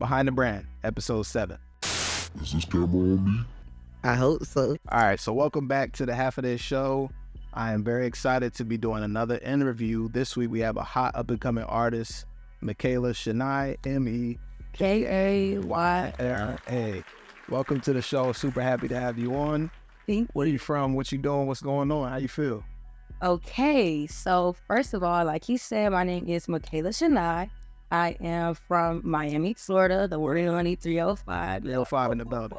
Behind the Brand, episode 7. Is this camera on me? I hope so. All right, so welcome back to the Half of This show. I am very excited to be doing another interview. This week we have a hot up-and-coming artist, Michaela Chenai, M-E-K-A-Y-L-A. Welcome to the show. Super happy to have you on. Where are you from? What you doing? What's going on? How you feel? Okay, so first of all, like he said, my name is Michaela Chenai. I am from Miami, Florida, the one and only 305. 305 in the building.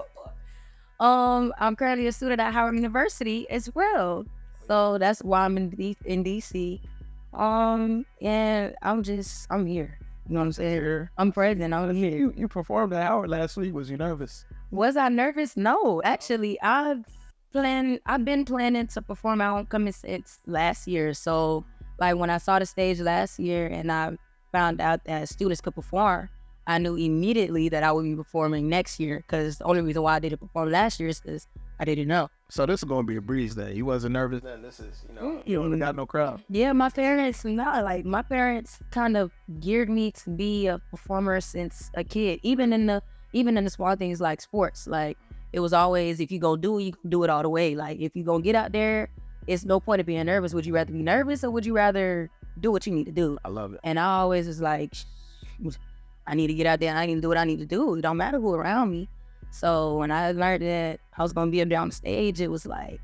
I'm currently a student at Howard University as well. So that's why I'm in DC. And I'm here. You know what I'm saying? I'm present. I'm here. You performed at Howard last week. Was you nervous? Was I nervous? No, actually, I've been planning to perform at Homecoming since last year. So, like, when I saw the stage last year and I found out that students could perform, I knew immediately that I would be performing next year, because the only reason why I didn't perform last year is because I didn't know. So this is going to be a breeze then. You wasn't nervous then? This is, you only got no crowd. Yeah, my parents kind of geared me to be a performer since a kid, even in the small things like sports. Like, it was always, if you go do it, you can do it all the way. Like, if you gonna get out there, it's no point of being nervous. Would you rather be nervous or would you rather do what you need to do? I love it. And I always was like, I need to get out there. I need to do what I need to do. It don't matter who around me. So when I learned that I was going to be up there on the stage, it was like,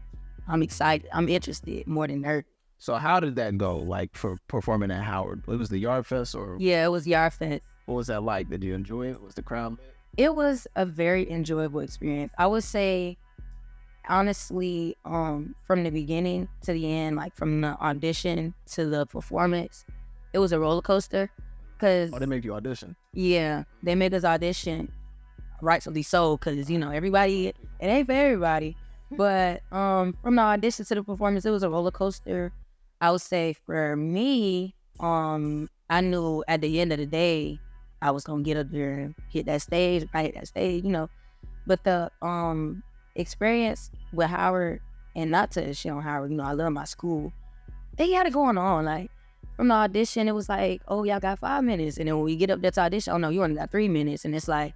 I'm excited. I'm interested more than nervous. So how did that go, like, for performing at Howard? It was the Yard Fest or? Yeah, it was Yard Fest. What was that like? Did you enjoy it? Was the crowd lit? It was a very enjoyable experience. I would say, honestly, from the beginning to the end, like from the audition to the performance, it was a roller coaster. Cause, they make you audition? Yeah, they make us audition, rightfully so, because, everybody, it ain't for everybody. But from the audition to the performance, it was a roller coaster. I would say for me, I knew at the end of the day, I was going to get up there and hit that stage, But the experience with Howard, and not to shit on Howard, I love my school. They had it going on, like, from the audition, it was like, oh, y'all got 5 minutes. And then when we get up there to audition, oh, no, you only got 3 minutes. And it's like,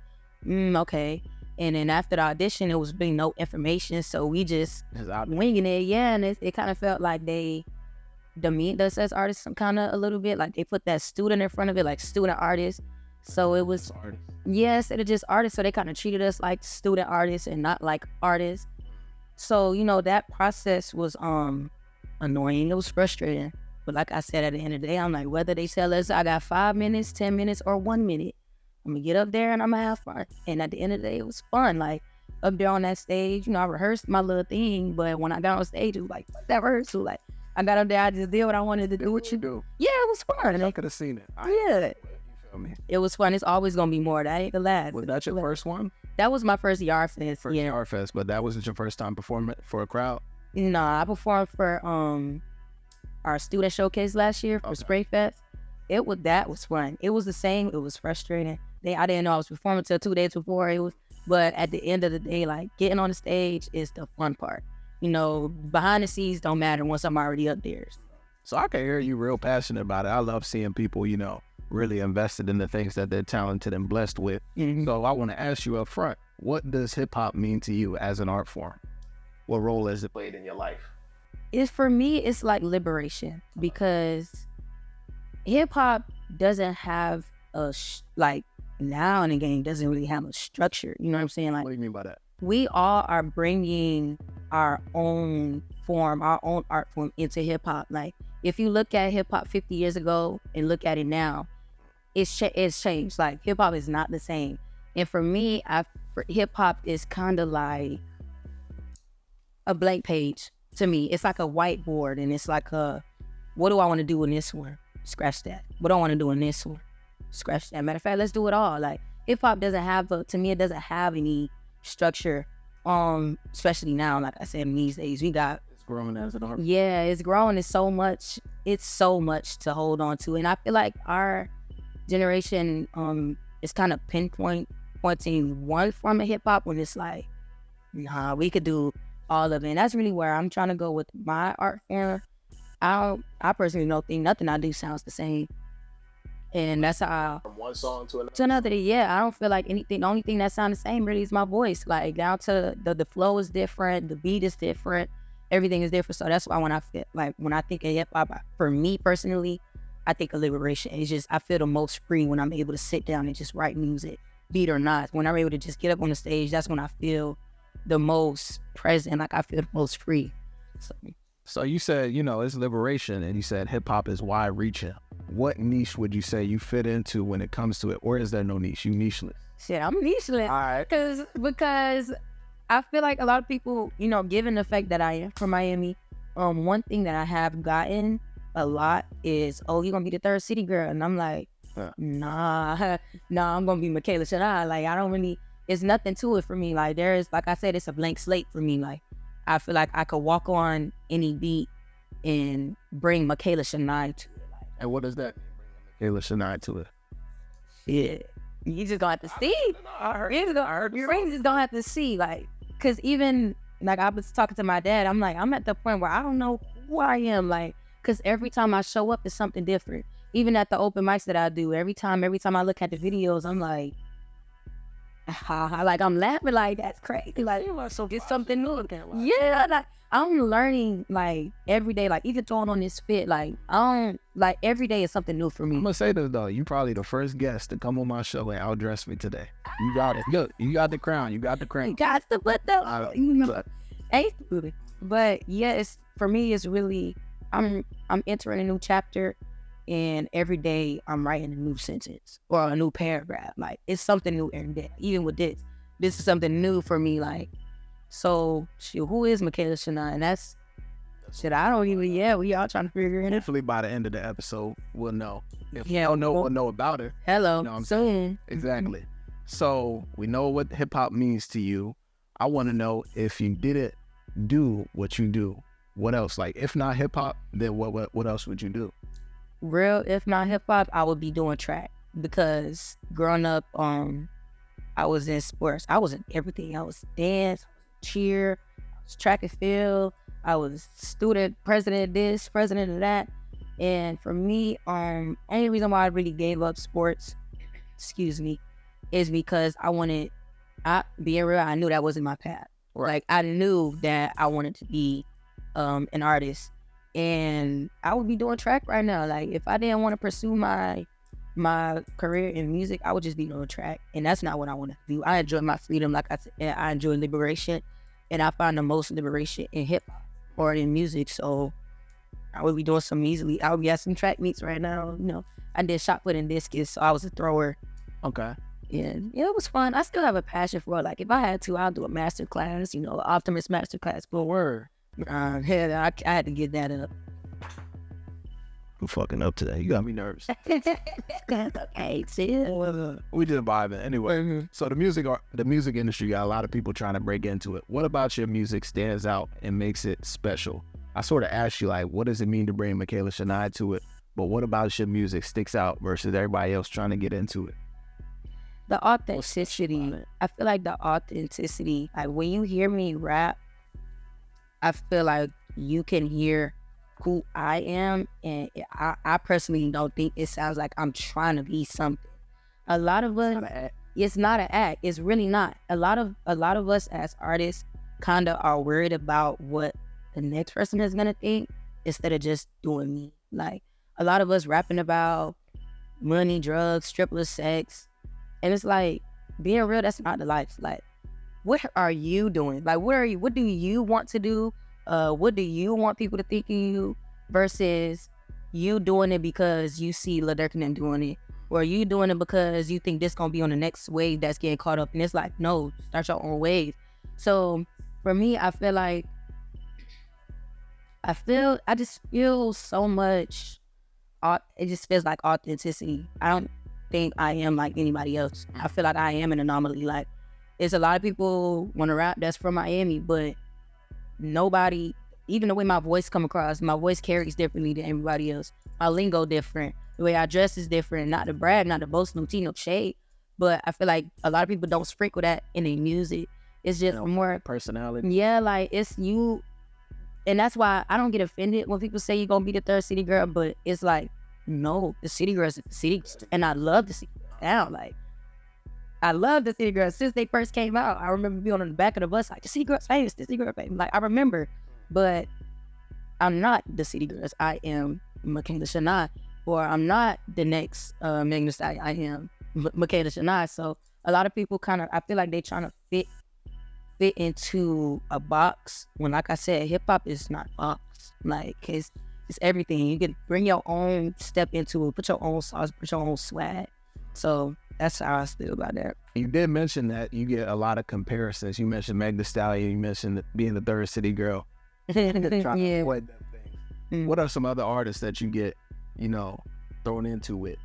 okay. And then after the audition, it was being no information. So we just winging it. Yeah, and it kind of felt like they demeaned us as artists kind of a little bit. Like, they put that student in front of it, like student artist. So it was, yes, it was just artists. So they kind of treated us like student artists and not like artists. So, that process was annoying. It was frustrating. But like I said, at the end of the day, I'm like, whether they tell us I got 5 minutes, 10 minutes, or 1 minute, I'm going to get up there and I'm going to have fun. And at the end of the day, it was fun. Like, up there on that stage, I rehearsed my little thing. But when I got on stage, it was like, fuck that rehearsal. Like, I got up there, I just did what I wanted to do. What you do? Yeah, it was fun. I could have seen it. Yeah. You feel me? It was fun. It's always going to be more. That ain't the last. Was that your first one? That was my first Yard Fest. Yard Fest, but that wasn't your first time performing for a crowd? Nah, I performed for our student showcase last year for Spray Fest. That was fun. It was the same. It was frustrating. I didn't know I was performing till 2 days before. But at the end of the day, like, getting on the stage is the fun part. Behind the scenes don't matter once I'm already up there. So I can hear you real passionate about it. I love seeing people, really invested in the things that they're talented and blessed with. Mm-hmm. So I want to ask you up front, what does hip hop mean to you as an art form? What role has it played in your life? For me, it's like liberation, because hip hop doesn't have now in the game doesn't really have a structure. You know what I'm saying? Like, what do you mean by that? We all are bringing our own form, our own art form into hip hop. Like, if you look at hip hop 50 years ago and look at it now, it's changed. Like, hip hop is not the same. And for me, hip hop is kind of like a blank page. To me, it's like a whiteboard, and it's like what do I want to do in this one? Scratch that. What do I want to do in this one? Scratch that. Matter of fact, let's do it all. Like, hip hop doesn't have to me, it doesn't have any structure. Especially now, like I said, these days it's growing as an art. Yeah, it's growing. It's so much to hold on to, and I feel like our generation is kind of pointing one form of hip hop when it's like, nah, we could do all of it. And that's really where I'm trying to go with my art form. I personally don't think nothing I do sounds the same. And that's how From one song to another. to another. Yeah, I don't feel like anything. The only thing that sounds the same really is my voice. Like down to the flow is different, the beat is different, everything is different. So that's why when I think of hip hop, for me personally, I think of liberation. It's just I feel the most free when I'm able to sit down and just write music, beat or not. When I'm able to just get up on the stage, that's when I feel the most present. Like I feel the most free. So you said, it's liberation, and you said hip hop is wide reaching. What niche would you say you fit into when it comes to it? Or is there no niche? You nicheless? Shit, I'm nicheless. All right. Because I feel like a lot of people, given the fact that I am from Miami, one thing that I have gotten a lot is, oh, you're gonna be the third city girl. And I'm like, nah, I'm gonna be Michaela Chenai. Like, I don't really, it's nothing to it for me. Like, like I said, it's a blank slate for me. Like, I feel like I could walk on any beat and bring Michaela Chenai to it. And what does that mean, Michaela Chenai to it? Yeah, you just gonna have to see. You're just gonna have to see, like, cause even like I was talking to my dad, I'm at the point where I don't know who I am, like, cause every time I show up, it's something different. Even at the open mics that I do, every time I look at the videos, I'm like, I'm laughing, like that's crazy, like it's something new. Yeah, like I'm learning like every day, like even throwing on this fit, like every day is something new for me. I'm gonna say this though, you probably the first guest to come on my show and outdress me today. You got it. Look, you got the crown. You got the crown. You got to put but yeah, for me, it's really I'm entering a new chapter, and every day I'm writing a new sentence or a new paragraph. Like it's something new every day. Even with this is something new for me. Like, so who is Michaela Chenai? And that's shit. I don't even. Yeah, we all trying to figure it out. Hopefully by the end of the episode, we'll know. If we don't know, we'll know about her. Hello, you know what I'm soon. saying? Exactly. So we know what hip hop means to you. I want to know, if you didn't do what you do, what else? Like, if not hip hop, then what else would you do? If not hip hop, I would be doing track, because growing up, I was in sports. I was in everything. I was dance, cheer, I was track and field. I was student president of this, president of that. And for me, only reason why I really gave up sports, is because being real, I knew that wasn't my path. Right. Like I knew that I wanted to be an artist. And I would be doing track right now. Like if I didn't want to pursue my career in music, I would just be doing track. And that's not what I want to do. I enjoy my freedom, like I said, I enjoy liberation. And I find the most liberation in hip hop or in music. So I would be doing I would be at some track meets right now. I did shot put and discus, so I was a thrower. Okay. And it was fun. I still have a passion for it. Like if I had to, I'll do a master class, Optimus master class. But word. I had to get that up. I'm fucking up today. You got me nervous. Okay, chill. We just vibing anyway. Mm-hmm. So the music industry got a lot of people trying to break into it. What about your music stands out and makes it special? I sort of asked you, like, what does it mean to bring Michaela Chenai to it? But what about your music sticks out versus everybody else trying to get into it? The authenticity. I feel like the authenticity. Like when you hear me rap, I feel like you can hear who I am, and I personally don't think it sounds like I'm trying to be something. A lot of us, it's not an act. It's really not. A lot of us as artists kind of are worried about what the next person is gonna think instead of just doing me. Like a lot of us rapping about money, drugs, strippers, sex, and it's like being real. That's not the life. Like, what are you doing? Like, what do you want to do? What do you want people to think of you versus you doing it because you see Lil Durk and them doing it, or you doing it because you think this gonna be on the next wave that's getting caught up, and it's like, no, start your own wave. So for me, I just feel so much, it just feels like authenticity. I don't think I am like anybody else. I feel like I am an anomaly. Like, it's a lot of people want to rap that's from Miami, but nobody, even the way my voice come across, my voice carries differently than everybody else. My lingo different. The way I dress is different. Not to brag, not to boast, no tea, no shade. But I feel like a lot of people don't sprinkle that in their music. It's just more personality. Yeah, like it's you. And that's why I don't get offended when people say you're gonna be the third city girl, but it's like no, the city girls, the city, and I love the city girls now. Like, I love the city girls since they first came out. I remember being on the back of the bus, like, the city girls famous, the city girls famous. Like, I remember, but I'm not the city girls. I am Michaela Chenai, or I'm not the next Megan Thee Stallion. I am Michaela Chenai. So a lot of people kind of, I feel like they trying to fit into a box when, like I said, hip hop is not a box. Like, it's everything. You can bring your own step into it, put your own sauce, put your own swag. So that's how I feel about that. You did mention that you get a lot of comparisons. You mentioned Meg Thee Stallion. You mentioned being the third city girl. Trying to avoid them things. What are some other artists that you get, thrown into it?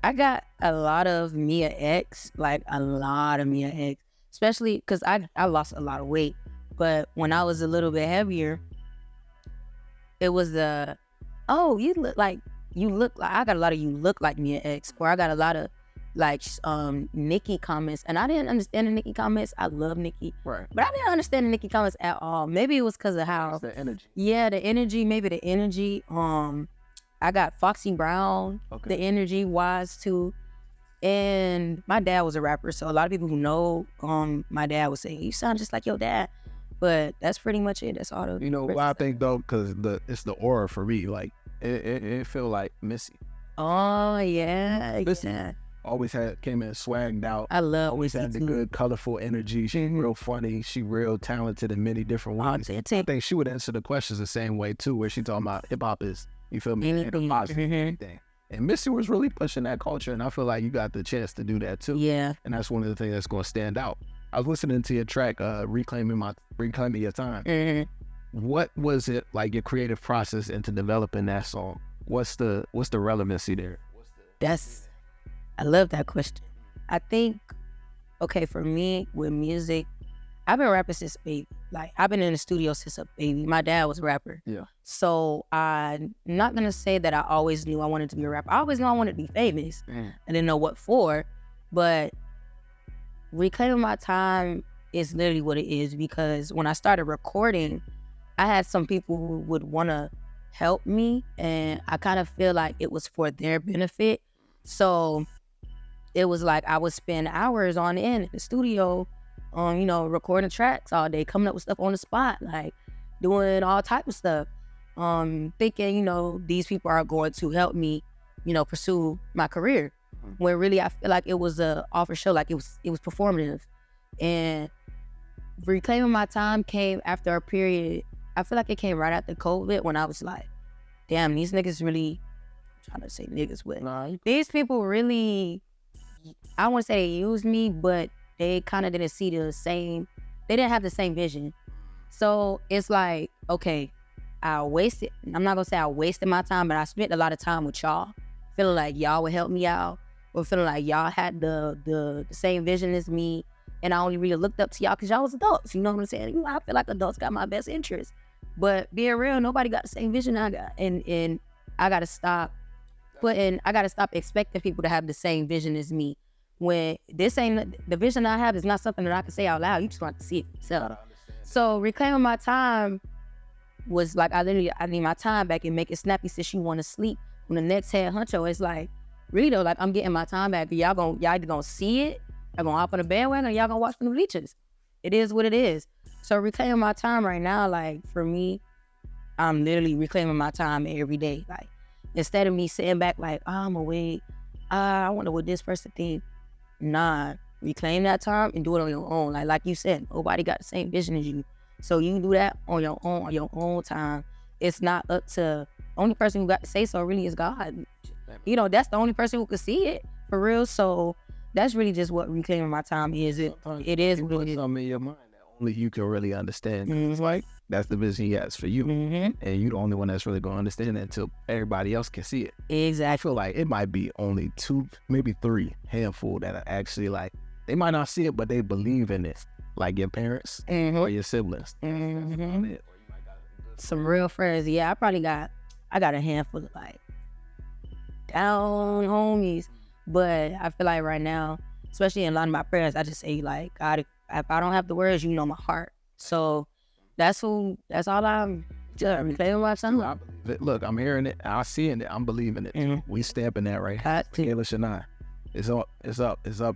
I got a lot of Mia X, like a lot of Mia X, especially because I lost a lot of weight. But when I was a little bit heavier, it was I got a lot of you look like Mia X, or I got a lot of like Nicki comments, and I didn't understand the Nicki comments. I love Nicki, right? But I didn't understand the Nicki comments at all. Maybe it was because of how it's the energy. Yeah, the energy. Maybe the energy. I got Foxy Brown, the energy wise too. And my dad was a rapper, so a lot of people who know my dad would say, "You sound just like your dad." But that's pretty much it. That's all the. You know what I think though, because it's the aura for me. Like it feel like Missy. Oh yeah, Missy always came in swagged out. I love always Missy had the too. good, colorful energy. She's real funny. She real talented in many different ways. I think she would answer the questions the same way too, where she talking about hip hop is. You feel me? Anything. And Missy was really pushing that culture, and I feel like you got the chance to do that too. Yeah. And that's one of the things that's going to stand out. I was listening to your track, Reclaiming Your Time. Mm-hmm. What was it like, your creative process into developing that song? What's the relevancy there? I love that question. I think, okay, for me with music, I've been rapping since a baby. Like, I've been in the studio since a baby. My dad was a rapper. Yeah. So I'm not going to say that I always knew I wanted to be a rapper. I always knew I wanted to be famous. I didn't know what for, but Reclaiming My Time is literally what it is, because when I started recording, I had some people who would want to help me, and I kind of feel like it was for their benefit. So it was like I would spend hours on end in the studio, recording tracks all day, coming up with stuff on the spot, like doing all type of stuff, thinking, these people are going to help me, pursue my career. When really I feel like it was a offer show, like it was performative. And Reclaiming My Time came after a period. I feel like it came right after COVID, when I was like, damn, these niggas really, I'm trying to say niggas, but these people really, I wouldn't say they used me, but they kind of didn't see they didn't have the same vision. So it's like, okay, I'm not gonna say I wasted my time, but I spent a lot of time with y'all, feeling like y'all would help me out, or feeling like y'all had the same vision as me, and I only really looked up to y'all because y'all was adults. You know what I'm saying? I feel like adults got my best interest, but being real, nobody got the same vision I got, and I gotta stop expecting people to have the same vision as me. When this ain't the vision I have, is not something that I can say out loud. You just want to see it yourself. So Reclaiming My Time was like, I need my time back, and Make It Snappy said she want to sleep. When the next head honcho, it's like, really though, like, I'm getting my time back. Y'all either gonna see it, y'all gonna hop on the bandwagon, or y'all gonna watch from the bleachers. It is what it is. So Reclaiming My Time right now, like, for me, I'm literally reclaiming my time every day. Like, instead of me sitting back like, oh, I'm gonna wait, I wonder what this person think. Nah, reclaim that time and do it on your own. Like you said, nobody got the same vision as you. So you can do that on your own time. It's not up to, the only person who got to say so really is God. That's the only person who could see it, for real. So that's really just what Reclaiming My Time is. It is what it is. Something in your mind that only you can really understand. It's like, that's the vision he has for you. And you're the only one that's really going to understand it until everybody else can see it. Exactly. I feel like it might be only 2, maybe 3 handful that are actually like, they might not see it, but they believe in it. Like your parents or your siblings. Some real friends. Yeah, I got a handful of like down homies. But I feel like right now, especially in a lot of my prayers, I just say like, God, if I don't have the words, you know my heart. So that's all I'm Reclaiming my time. I believe it. Look, I'm hearing it. I'm seeing it. I'm believing it. We stamping that right here. Michaela Chenai. It's up,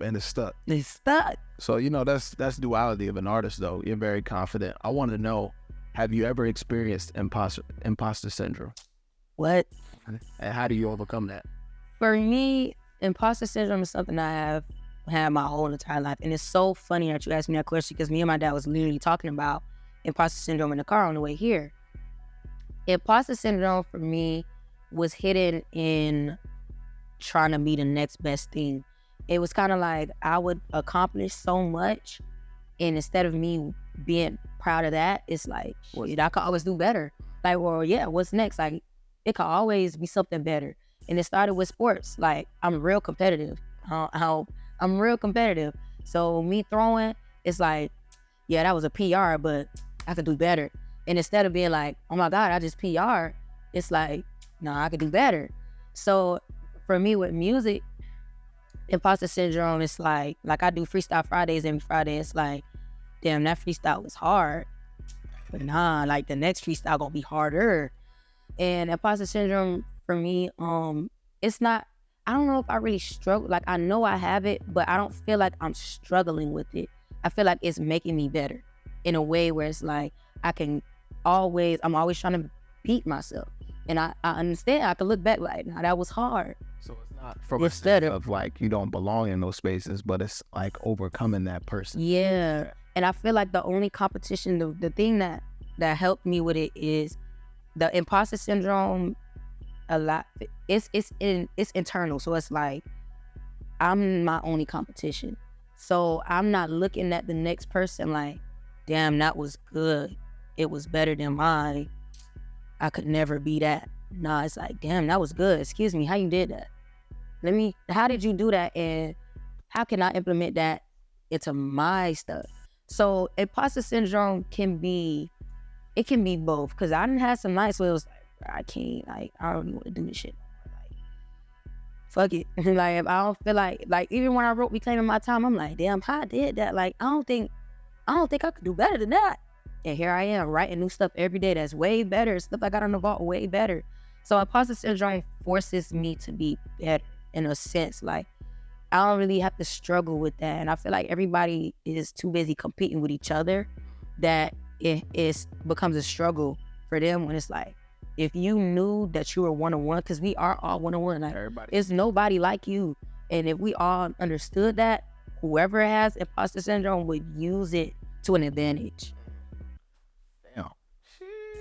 and it's stuck. It's stuck. So, that's duality of an artist, though. You're very confident. I want to know, have you ever experienced imposter syndrome? What? And how do you overcome that? For me, imposter syndrome is something I have had my whole entire life. And it's so funny that you asked me that question because me and my dad was literally talking about imposter syndrome in the car on the way here. Imposter syndrome for me was hidden in trying to be the next best thing. It was kind of like I would accomplish so much, and instead of me being proud of that, it's like, shit, I could always do better. Like, well, yeah, what's next? Like, it could always be something better. And it started with sports. Like, I'm real competitive. I'm real competitive. So me throwing, it's like, yeah, that was a PR, but I could do better. And instead of being like, oh my God, I just PR, it's like, no, I could do better. So for me with music, imposter syndrome is like I do freestyle Fridays every Friday. It's like, damn, that freestyle was hard. But nah, like the next freestyle gonna be harder. And imposter syndrome for me, it's not, I don't know if I really struggle. Like, I know I have it, but I don't feel like I'm struggling with it. I feel like it's making me better in a way where it's like I'm always trying to beat myself. And I understand, I can look back like, nah, that was hard. So it's not from a sense of like you don't belong in those spaces, but it's like overcoming that person. Yeah. And I feel like the only competition, the thing that helped me with it is the imposter syndrome. A lot, it's internal. So it's like I'm my only competition. So I'm not looking at the next person like, damn, that was good. It was better than mine. I could never be that. Nah, it's like, damn, that was good. Excuse me, how you did that? How did you do that? And how can I implement that into my stuff? So imposter syndrome can be both. Cause I done had some nights where it was like, I can't, like, I don't even want to do this shit. Like, fuck it. Like, if I don't feel like even when I wrote Reclaiming My Time, I'm like, damn, how I did that? Like, I don't think I could do better than that. And here I am writing new stuff every day that's way better. Stuff I got on the vault way better. So imposter syndrome forces me to be better in a sense. Like, I don't really have to struggle with that. And I feel like everybody is too busy competing with each other that it becomes a struggle for them when it's like, if you knew that you were one-on-one, because we are all one-on-one, like, it's nobody like you. And if we all understood that, whoever has imposter syndrome would use it to an advantage.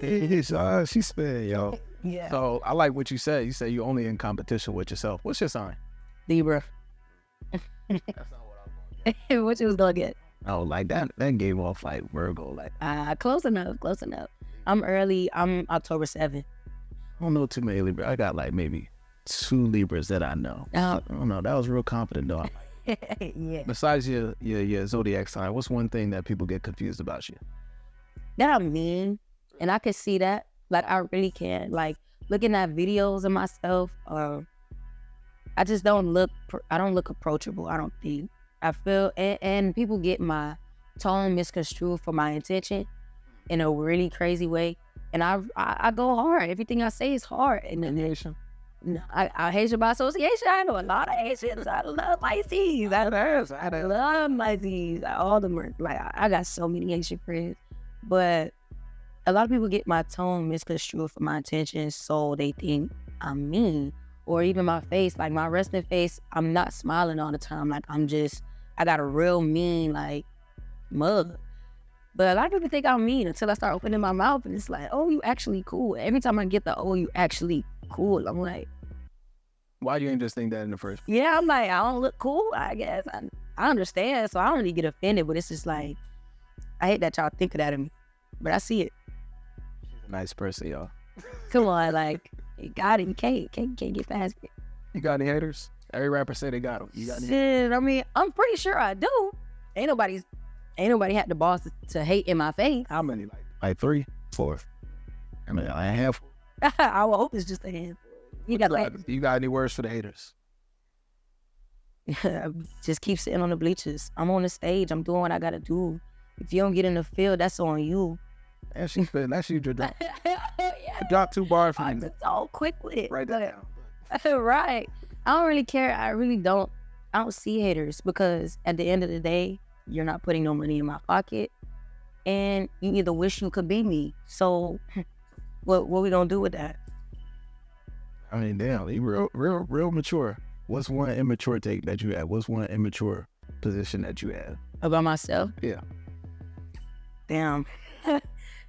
Damn. She's spit, yo. Yeah. So I like what you said. You say you're only in competition with yourself. What's your sign? Libra. That's not what I was going to get. What you was gonna get? Oh, like that gave off like Virgo. Like, close enough. I'm early. I'm October 7th. I don't know too many Libras. I got like maybe 2 Libras that I know. I don't know. That was real confident though. Yeah. Besides your zodiac sign, what's one thing that people get confused about you? That I'm mean, and I can see that. Like, I really can. Like, looking at videos of myself, I just don't look. I don't look approachable. I don't think. I feel, and people get my tone misconstrued for my intention in a really crazy way, and I go hard. Everything I say is hard. And then Haitian? No, I Haitian by association. I know a lot of Haitians. I love Pisces. I love Pisces. All the them. Like, I got so many Haitian friends, but a lot of people get my tone misconstrued for my intentions, so they think I'm mean. Or even my face, like my resting face, I'm not smiling all the time. Like, I got a real mean, like, mug. But a lot of people think I'm mean until I start opening my mouth, and it's like, oh, you actually cool. Every time I get the, oh, you actually cool, I'm like, why do you just think that in the first place? Yeah, I'm like, I don't look cool, I guess. I understand, so I don't really get offended, but it's just like, I hate that y'all think of that of me, but I see it. She's a nice person, y'all. Come on, like, you got it. You can't get past it. You got any haters? Every rapper say they got them. You got any? Shit, I mean, I'm pretty sure I do. Ain't nobody had the balls to hate in my face. How many? Like 3, 4. I mean, a handful. I would hope it's just a handful. You got any words for the haters? Just keep sitting on the bleachers. I'm on the stage. I'm doing what I gotta do. If you don't get in the field, that's on you. And she's spitting. That's you just drop. Yeah. Drop 2 bars from I'm you. so quick with it. Write that but- down. Right. I don't really care. I really don't. I don't see haters because at the end of the day, you're not putting no money in my pocket, and you either wish you could be me. So, what we gonna do with that? I mean, damn, you real mature. What's one immature take that you had? What's one immature position that you had? About myself? Yeah. Damn,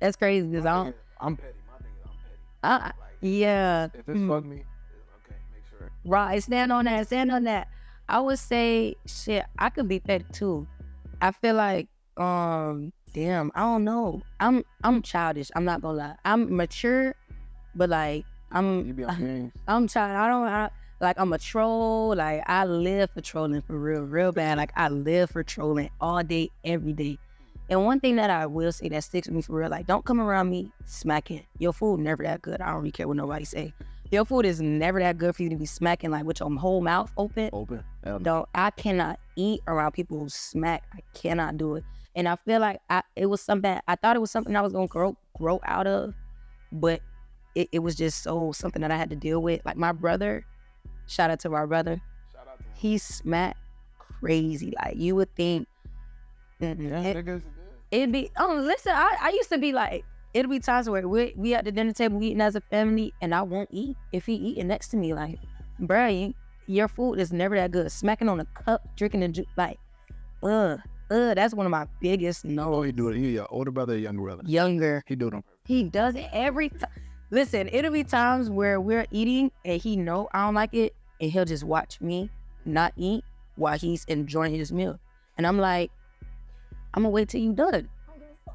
that's crazy. Cause I don't. I'm petty. My thing is I'm petty. Yeah. If it's fuck me, okay, make sure. Right. Stand on that. Stand on that. I would say, shit, I could be petty too. I feel like, damn, I don't know. I'm childish. I'm not gonna lie. I'm mature, but like You be on games. I'm child. Like I'm a troll. Like I live for trolling for real bad. Like I live for trolling all day, every day. And one thing that I will say that sticks with me for real, like don't come around me smacking. Your food never that good. I don't really care what nobody say. Your food is never that good for you to be smacking like with your whole mouth open. Open. I cannot eat around people who smack. I cannot do it. And I feel like it was something, I thought it was something I was gonna grow out of, but it was just something that I had to deal with. Like my brother, shout out to my brother, Shout out to him. he smacked crazy. Like you would think, it'd be, listen, I used to be like, it'll be times where we at the dinner table eating as a family and I won't eat if he eating next to me. Like, bruh, your food is never that good. Smacking on a cup, drinking the juice, like, that's one of my biggest no. Oh, he do it. He your older brother or younger brother? Younger. He do it on purpose. He does it every time. Listen, it'll be times where we're eating and he know I don't like it and he'll just watch me not eat while he's enjoying his meal. And I'm like, I'm gonna wait till you done.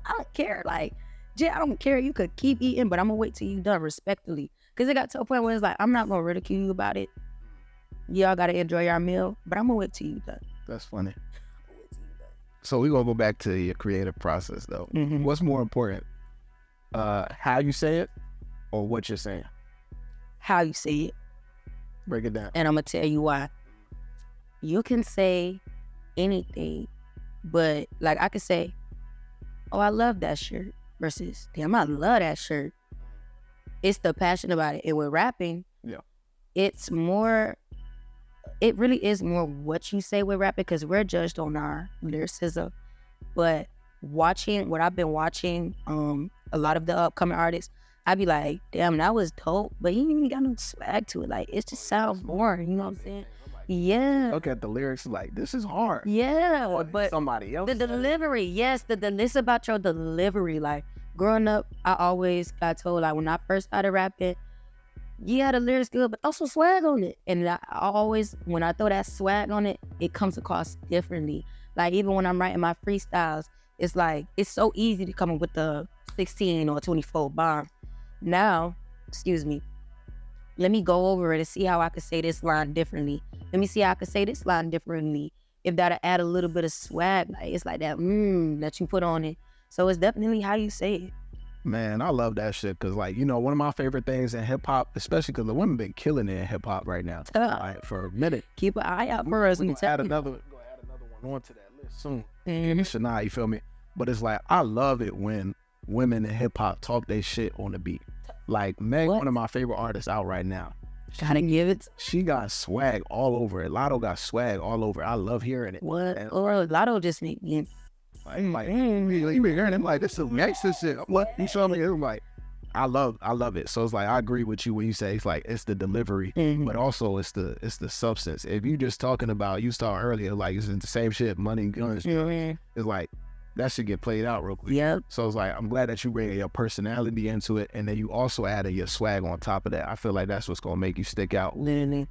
I don't care. Like, Jay, I don't care. You could keep eating, but I'm gonna wait till you done respectfully. Cause it got to a point where it's like, I'm not gonna ridicule you about it. Y'all gotta enjoy your meal, but I'm gonna wait till you done. That's funny. So we gonna go back to your creative process though. Mhm. What's more important? How you say it or what you're saying? How you say it, Break it down. and I'm gonna tell you why. You can say anything, but like I could say, oh, I love that shirt versus, damn, I love that shirt. It's the passion about it. And with rapping, Yeah. it's more, it really is more what you say with rapping because we're judged on our lyricism. But watching what I've been watching, a lot of the upcoming artists, I'd be like, damn, that was dope, but he ain't even got no swag to it. Like, it just sounds boring, you know what I'm saying? Yeah. Look at the lyrics like this is hard. Yeah, but somebody else. the delivery, yes, it's about your delivery. Like growing up, I always got told like when I first started rapping, yeah, the lyrics good, but throw some swag on it. And I always, when I throw that swag on it, it comes across differently. Like even when I'm writing my freestyles, it's like it's so easy to come up with the 16 or 24 bar. Now, excuse me, let me go over it and see how I could say this line differently. Let me see how I could say this line differently. If that'll add a little bit of swag, like it's like that that you put on it. So it's definitely how you say it. Man, I love that shit because like, you know, one of my favorite things in hip hop, especially because the women been killing it in hip hop right now. Like for a minute. Keep an eye out for us. We're gonna add another one onto that list soon. Chenai, you feel me? But it's like I love it when women in hip hop talk their shit on the beat. Like Meg, one of my favorite artists out right now. Gotta give it. She got swag all over it. Lotto got swag all over it. I love hearing it. What? And Or Lotto just made me. I'm like, you been hearing it like this is some gangster shit. What you show me? It's like, I love it. So it's like I agree with you when you say it's like it's the delivery, but also it's the substance. If you just talking about you start earlier, like it's the same shit, money and guns. It's like that should get played out real quick. Yep. So it's like I'm glad that you bring your personality into it, and then you also added your swag on top of that. I feel like that's what's gonna make you stick out. Literally.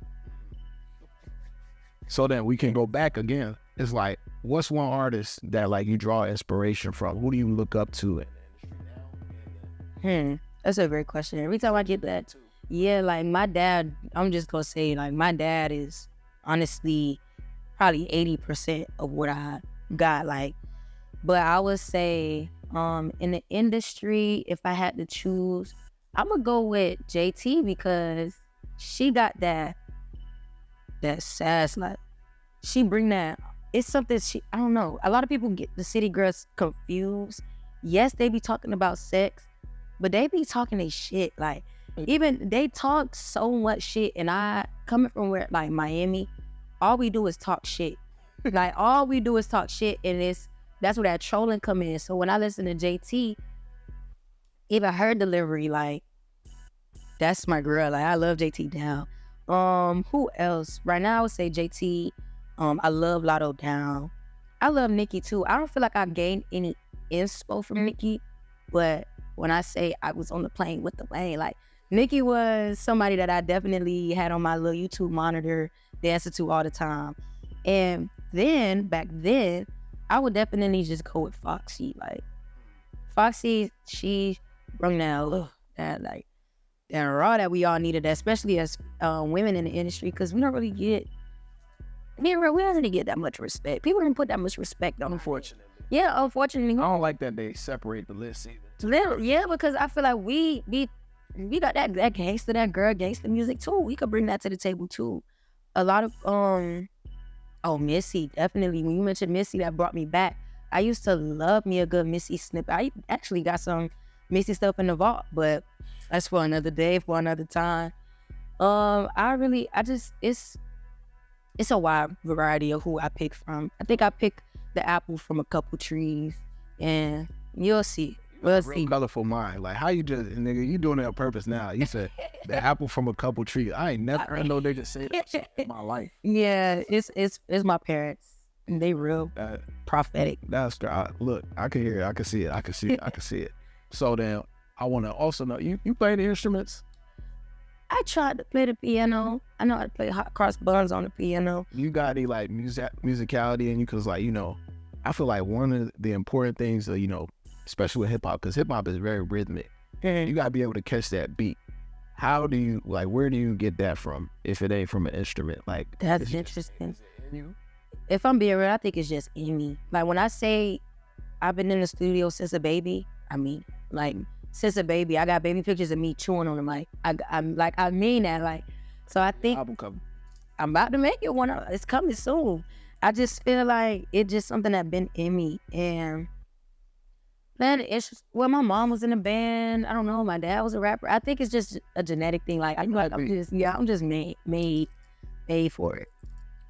So then we can go back again. It's like, what's one artist that like you draw inspiration from? Who do you look up to in the industry now? That's a great question. Every time I get that, yeah, like my dad, I'm just gonna say like my dad is honestly probably 80% of what I got. Like, but I would say in the industry, if I had to choose, I'm gonna go with JT because she got that sass. Like she bring that. It's something I don't know. A lot of people get the city girls confused. yes, they be talking about sex, but they be talking they shit. Like, even they talk so much shit. And I, coming from where, like, Miami, all we do is talk shit. Like, all we do is talk shit. And that's where that trolling come in. So when I listen to JT, even her delivery, like, that's my girl. Like, I love JT down. Who else? Right now, I would say JT. I love Lotto down. I love Nicki too. I don't feel like I gained any inspo from Nicki, but when I say I was on the plane with the Wayne, like, Nicki was somebody that I definitely had on my little YouTube monitor, dancing to all the time. And then, back then, I would definitely just go with Foxy. Like, Foxy, she brought that raw that we all needed, especially as women in the industry, because we don't really get, we don't really get that much respect. People don't put that much respect on. Unfortunately. Yeah, unfortunately. I don't like that they separate the list either. Yeah, because I feel like we got that gangster, that girl gangster music too. We could bring that to the table too. A lot of Missy, definitely. When you mentioned Missy, that brought me back. I used to love me a good Missy snippet. I actually got some Missy stuff in the vault, but that's for another day, for another time. It's a wide variety of who I pick from. I think I pick the apple from a couple trees, and you'll see. We'll see. Real colorful mind. Like, how you just, nigga, you doing it on purpose now. You said the apple from a couple trees. I ain't never heard no nigga say that in my life. Yeah, it's my parents. And they real prophetic. That's look, I can hear it. I can see it. I can see it. So then I want to also know, you play the instruments? I tried to play the piano. I know how to play hot cross buns on the piano. You got any like musicality in you? Cause like, you know, I feel like one of the important things, you know, especially with hip hop, because hip hop is very rhythmic. You gotta be able to catch that beat. How do you, like, where do you get that from if it ain't from an instrument? Like, that's interesting. If I'm being real, I think it's just in me. Like, when I say I've been in the studio since a baby, I mean, like, since a baby, I got baby pictures of me chewing on the mic. I mean that. Like, so I think I'm about to make it one. It's coming soon. I just feel like it's just something that been in me. And then it's just, well, my mom was in a band. I don't know. My dad was a rapper. I think it's just a genetic thing. Like, I'm just made for it.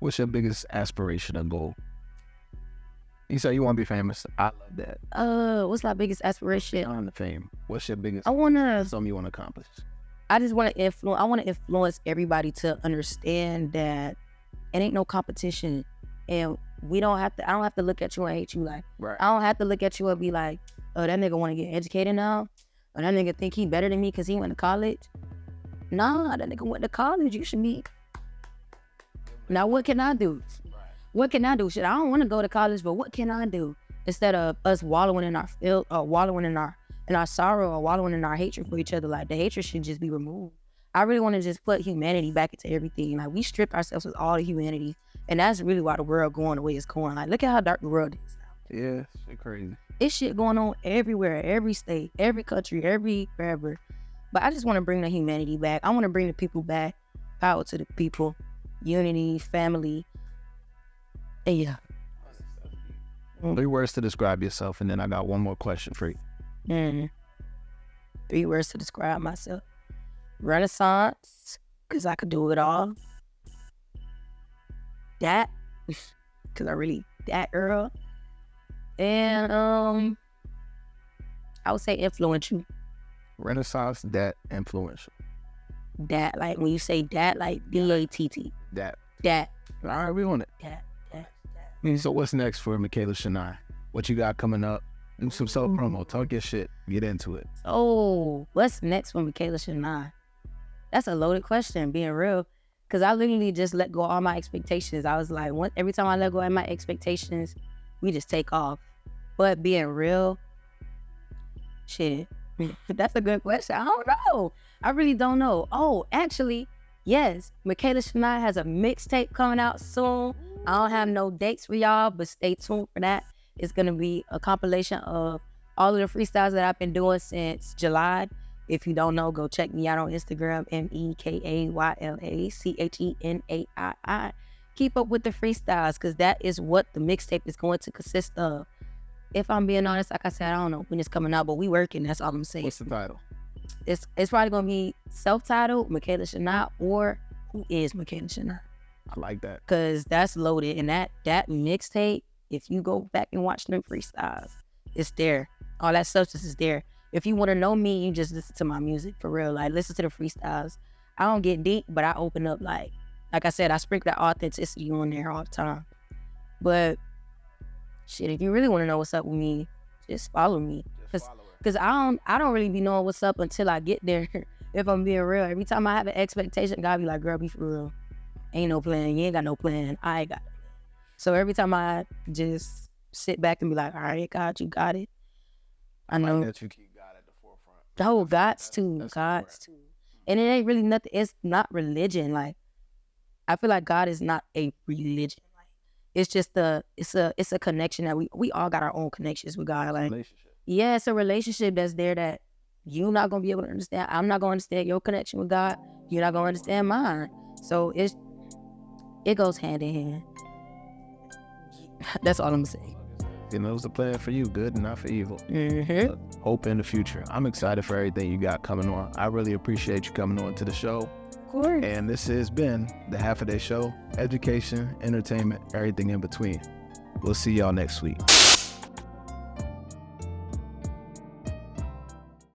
What's your biggest aspiration or goal? You say you want to be famous. I love that. What's my biggest aspiration? On the fame. What's your biggest? Something you want to accomplish. I just want to influence. I want to influence everybody to understand that it ain't no competition, and we don't have to. I don't have to look at you and hate you. Like, right. I don't have to look at you and be like, oh, that nigga want to get educated now, or that nigga think he better than me because he went to college. Nah, that nigga went to college. You should be. Now, what can I do? What can I do? Shit, I don't want to go to college, but what can I do? Instead of us wallowing in our filth, or wallowing in our sorrow, or wallowing in our hatred for each other, like, the hatred should just be removed. I really want to just put humanity back into everything. Like, we stripped ourselves with all the humanity, and that's really why the world going the way it's going. Like, look at how dark the world is now. Yeah, shit crazy. It's shit going on everywhere, every state, every country, wherever. But I just want to bring the humanity back. I want to bring the people back. Power to the people. Unity, family. And yeah. 3 words to describe yourself, and then I got one more question for you. 3 words to describe myself. Renaissance, because I could do it all. That, because I really that girl. And I would say influential. Renaissance, that, influential. That, like, when you say that, like D-A-T-T. That. All right, we on it. That. So what's next for Michaela Chenai? What you got coming up? Do some self-promo. Talk your shit. Get into it. Oh, what's next for Michaela Chenai? That's a loaded question, being real. Because I literally just let go of all my expectations. I was like, every time I let go of my expectations, we just take off. But being real, shit, that's a good question. I don't know. I really don't know. Oh, actually, yes, Michaela Chenai has a mixtape coming out soon. I don't have no dates for y'all, but stay tuned for that. It's going to be a compilation of all of the freestyles that I've been doing since July. If you don't know, go check me out on Instagram, MEKAYLACHENAII. Keep up with the freestyles, because that is what the mixtape is going to consist of. if I'm being honest, like I said, I don't know when it's coming out, but we working. That's all I'm saying. What's the title? It's probably gonna be self-titled Michaela Chenai or Who Is Michaela Chenai? I like that. Cause that's loaded, and that mixtape, if you go back and watch them freestyles, it's there. All that substance is there. If you want to know me, you just listen to my music for real. Like, listen to the freestyles. I don't get deep, but I open up like I said, I sprinkle that authenticity on there all the time. But shit, if you really want to know what's up with me, just follow me. Cause I don't really be knowing what's up until I get there. If I'm being real, every time I have an expectation, God be like, girl, be for real. Ain't no plan. You ain't got no plan. I ain't got no plan. So every time I just sit back and be like, all right, God, you got it. I know. Like that you keep God at the forefront. Oh, God's too. And it ain't really nothing. It's not religion. Like, I feel like God is not a religion. Like, it's just it's a connection that we all got our own connections with God. Like, yeah, it's a relationship that's there that you're not gonna be able to understand. I'm not gonna understand your connection with God. You're not gonna understand mine. So it goes hand in hand. That's all I'm saying. You know, it was a plan for you, good and not for evil. Mm-hmm. Hope in the future. I'm excited for everything you got coming on. I really appreciate you coming on to the show. Of course. And this has been the Half a Day Show. Education, entertainment, everything in between. We'll see y'all next week.